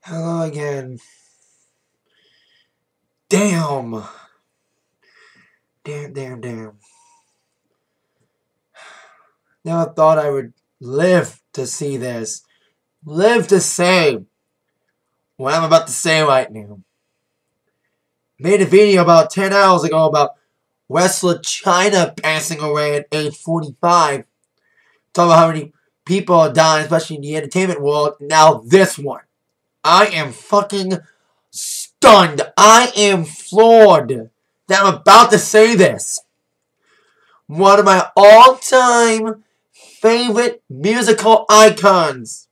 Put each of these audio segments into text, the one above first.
Hello again. Damn. Damn. Never thought I would live to see this. Live to say what I'm about to say right now. Made a video about 10 hours ago about wrestler China passing away at age 45. Talk about how many people are dying, especially in the entertainment world. Now this one. I am fucking stunned. I am floored that I'm about to say this. One of my all-time favorite musical icons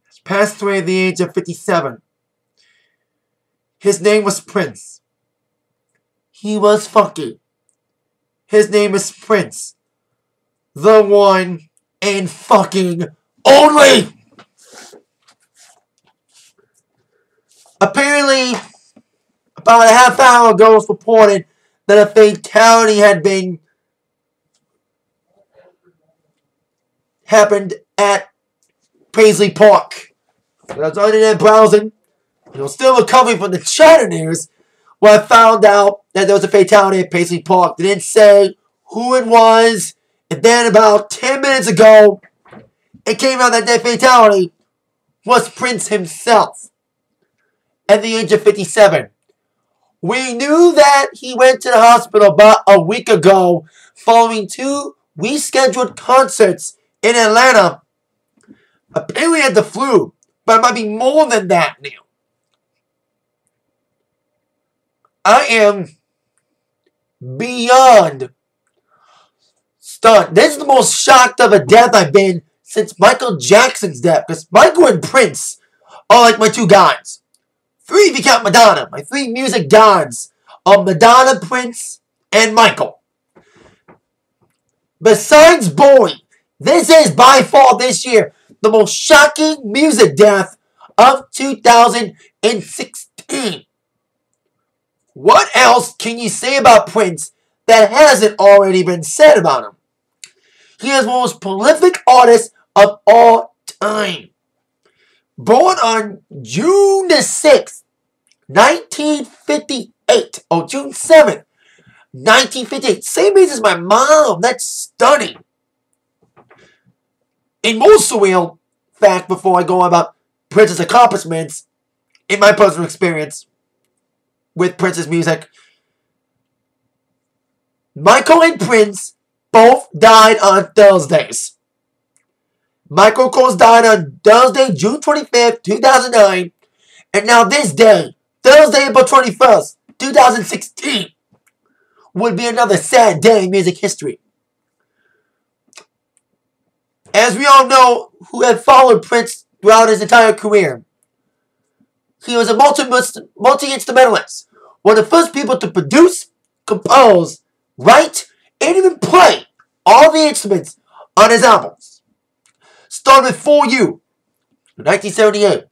has passed away at the age of 57. His name was Prince. He was funky. His name is Prince. The one and fucking only. Apparently, about a half hour ago, it was reported that a fatality had happened at Paisley Park. When I was on the internet browsing, and I was still recovering from the China news, when I found out that there was a fatality at Paisley Park. They didn't say who it was, and then about 10 minutes ago, it came out that that fatality was Prince himself at the age of 57. We knew that he went to the hospital about a week ago following 2 rescheduled concerts in Atlanta. Apparently had the flu, but it might be more than that now. I am beyond stunned. This is the most shocked of a death I've been since Michael Jackson's death. Because Michael and Prince are like my 2 gods. 3 if you count Madonna. My 3 music gods are Madonna, Prince, and Michael. Besides Bowie, this is by far this year the most shocking music death of 2016. What else can you say about Prince that hasn't already been said about him? He is the most prolific artist of all time. Born on June the 6th, 1958. Oh, June 7th, 1958. Same age as my mom. That's stunning. A more surreal fact before I go on about Prince's accomplishments, in my personal experience with Prince's music, Michael and Prince both died on Thursdays. Michael, of course, died on Thursday, June 25th, 2009. And now this day, Thursday, April 21st, 2016, would be another sad day in music history. As we all know, who have followed Prince throughout his entire career, he was a multi-instrumentalist. One of the first people to produce, compose, write, and even play all the instruments on his albums. Started with For You in 1978. Of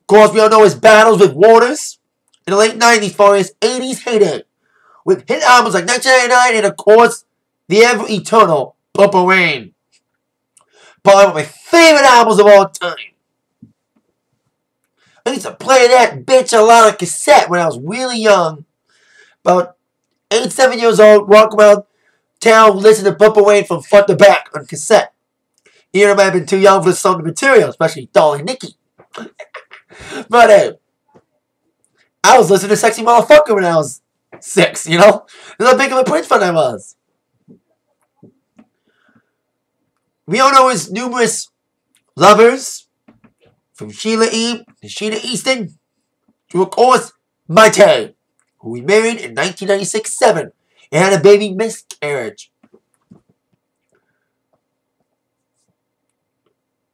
course, we all know his battles with Waters in the late 90s for his 80s heyday, with hit albums like 1999 and, of course, the ever-eternal Purple Rain. Probably one of my favorite albums of all time. I used to play that bitch a lot on cassette when I was really young. About 8, 7 years old, walking around town listening to Purple Rain from front to back on cassette. You know, I might have been too young for some of the material, especially Dolly Nikki. But hey, I was listening to Sexy Motherfucker when I was 6, you know? That's how big of a Prince fan I was. We all know his numerous lovers, from Sheila E. to Sheena Easton, to, of course, Maite, who he married in 1996-7 and had a baby miscarriage.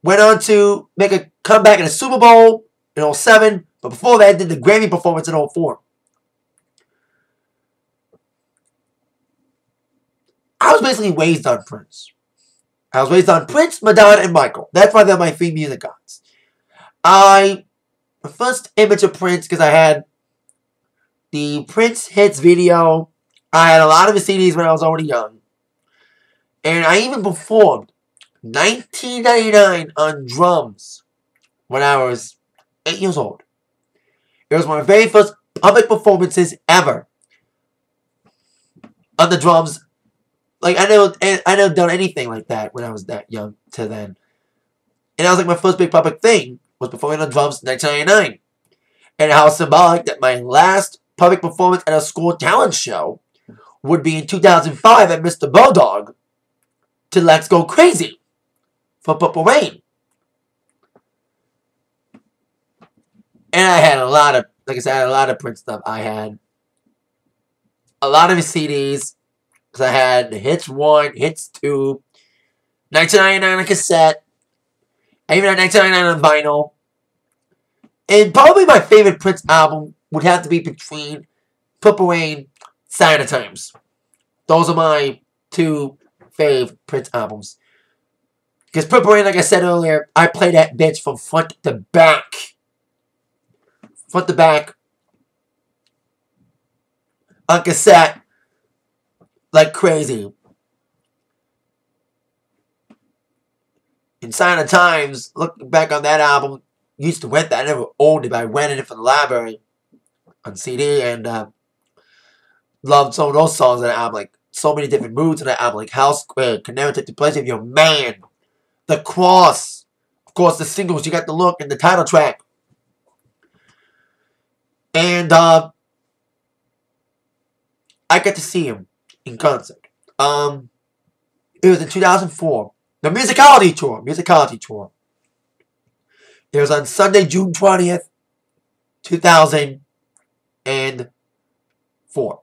Went on to make a comeback in the Super Bowl in 2007, but before that did the Grammy performance in 2004. I was basically raised on Prince. I was raised on Prince, Madonna, and Michael. That's why they're my 3 music gods. My first image of Prince, because I had the Prince Hits video. I had a lot of his CDs when I was already young. And I even performed 1999 on drums when I was 8 years old. It was my very first public performances ever. On the drums. Like, I never done anything like that when I was that young to then. And that was like my first big public thing, was performing on drums in 1999. And how symbolic that my last public performance at a school talent show would be in 2005 at Mr. Bulldog to Let's Go Crazy for Purple Rain. And I had a lot of, like I said, I had a lot of Prince stuff. I had a lot of his CDs. Because I had Hits 1, Hits 2, 1999 on cassette. I even had 1999 on vinyl. And probably my favorite Prince album would have to be between Purple Rain, Sign of Times. Those are my two fave Prince albums. Because Purple Rain, like I said earlier, I play that bitch from front to back. Front to back. On cassette. Like crazy. In Sign of Times, looking back on that album, used to rent that. I never owned it, but I rented it from the library on CD and loved some of those songs on that album. Like, so many different moods on that album. Like, House Square, Can Never Take the Place of Your Man, The Cross. Of course, the singles, You Got the Look, and the title track. And I got to see him in concert. It was in 2004. The Musicality Tour. It was on Sunday, June 20th, 2004.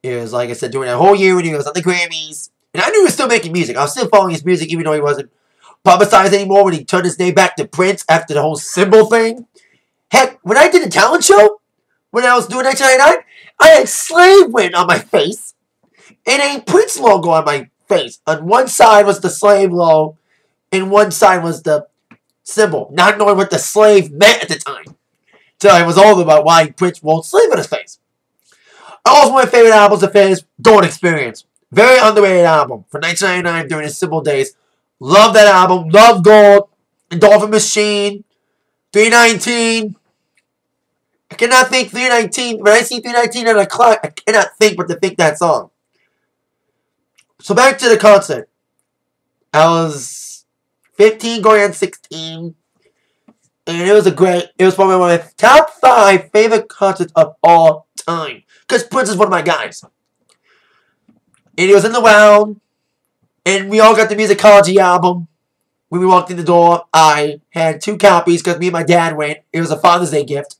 It was, like I said, during that whole year when he was on the Grammys. And I knew he was still making music. I was still following his music even though he wasn't publicized anymore when he turned his name back to Prince after the whole symbol thing. Heck, when I did the talent show, when I was doing 1999, I had slave win on my face and a Prince logo on my face. On one side was the slave logo, and one side was the symbol, not knowing what the slave meant at the time. Till I was older about why Prince won't slave on his face. Also, one of my favorite albums of his, Gold Experience. Very underrated album for 1999 during his simple days. Love that album. Love Gold. Dolphin Machine. 319. I cannot think 319. When I see 319 on a clock, I cannot think but to think that song. So back to the concert. I was 15 going on 16. And it was probably one of my top 5 favorite concerts of all time. Because Prince is one of my guys. And he was in the round. And we all got the Musicology album. When we walked in the door, I had 2 copies because me and my dad went. It was a Father's Day gift.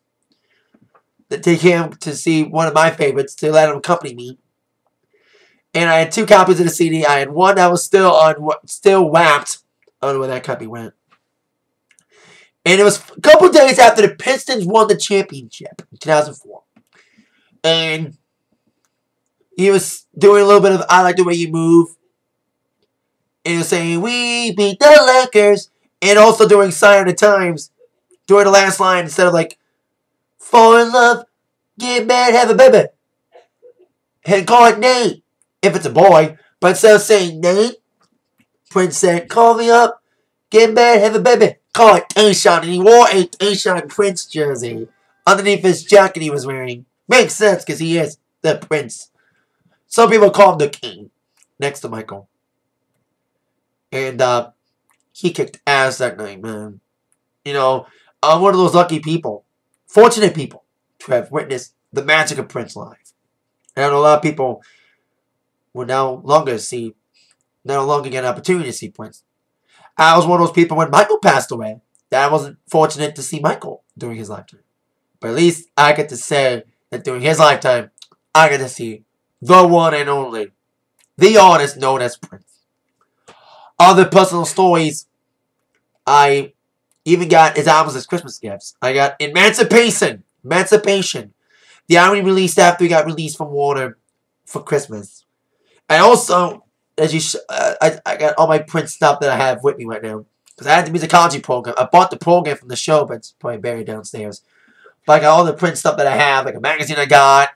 To take him to see one of my favorites, to let him accompany me. And I had 2 copies of the CD. I had one that was still wrapped. I don't know where that copy went. And it was a couple days after the Pistons won the championship in 2004. And he was doing a little bit of I Like the Way You Move. And he was saying, we beat the Lakers. And also doing Sign of the Times. During the last line, instead of like, fall in love, get mad, have a baby. And call it Nate, if it's a boy. But instead of saying Nate, Prince said, call me up, get mad, have a baby. Call it Tayshaun. And he wore a Tayshaun Prince jersey underneath his jacket he was wearing. Makes sense because he is the Prince. Some people call him the King, next to Michael. And he kicked ass that night, man. You know, I'm one of those lucky people, fortunate people, to have witnessed the magic of Prince live. And I know a lot of people will no longer get an opportunity to see Prince. I was one of those people when Michael passed away that I wasn't fortunate to see Michael during his lifetime. But at least I get to say that during his lifetime, I get to see the one and only, the artist known as Prince. Other personal stories, I even got his albums as Christmas gifts. I got Emancipation. The album he released after he got released from Warner for Christmas. And also, I got all my Prince stuff that I have with me right now. Because I had the Musicology program. I bought the program from the show, but it's probably buried downstairs. But I got all the Prince stuff that I have, like a magazine I got,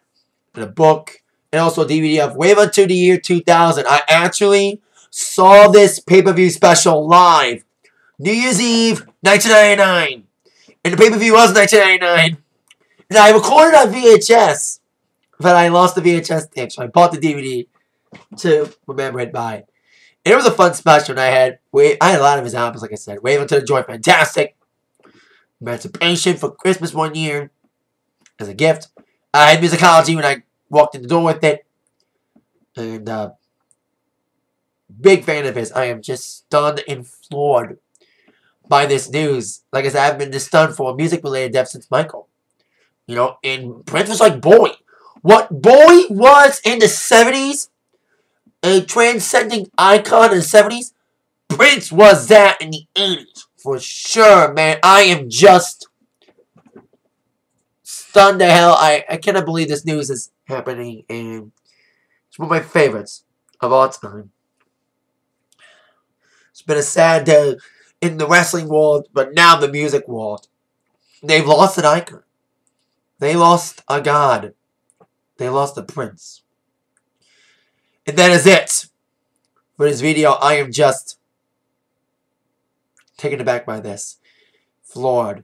and a book, and also a DVD of Wave Unto the Year 2000. I actually saw this pay-per-view special live. New Year's Eve, 1999. And the pay-per-view was 1999. And I recorded on VHS. But I lost the VHS tape, so I bought the DVD to remember it by. And it was a fun special. And I had a lot of his albums, like I said. Wave Until the Joy, fantastic. Emancipation for Christmas one year as a gift. I had Musicology when I walked in the door with it. And big fan of his. I am just stunned and floored by this news. Like I said, I've been this stunned for music-related death since Michael. You know, and Prince was like Bowie. What Bowie was in the 70s, a transcending icon in the 70s, Prince was that in the 80s. For sure, man. I am just stunned to hell. I cannot believe this news is happening, and it's one of my favorites of all time. It's been a sad day in the wrestling world, but now the music world. They've lost an icon. They lost a god. They lost a prince. And that is it for this video. I am just taken aback by this. Floored.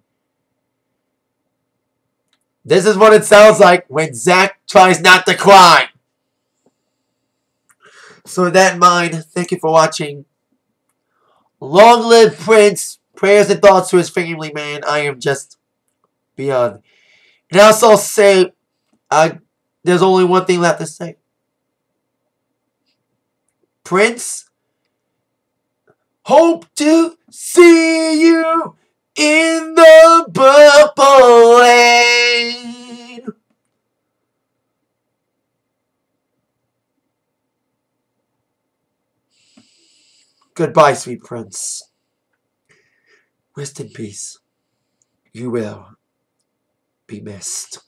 This is what it sounds like when Zach tries not to cry. So with that in mind, thank you for watching. Long live Prince. Prayers and thoughts to his family, man. I am just beyond. And I also say, there's only one thing left to say. Prince, hope to see you in the purple rain. Goodbye, sweet Prince. Rest in peace. You will be missed.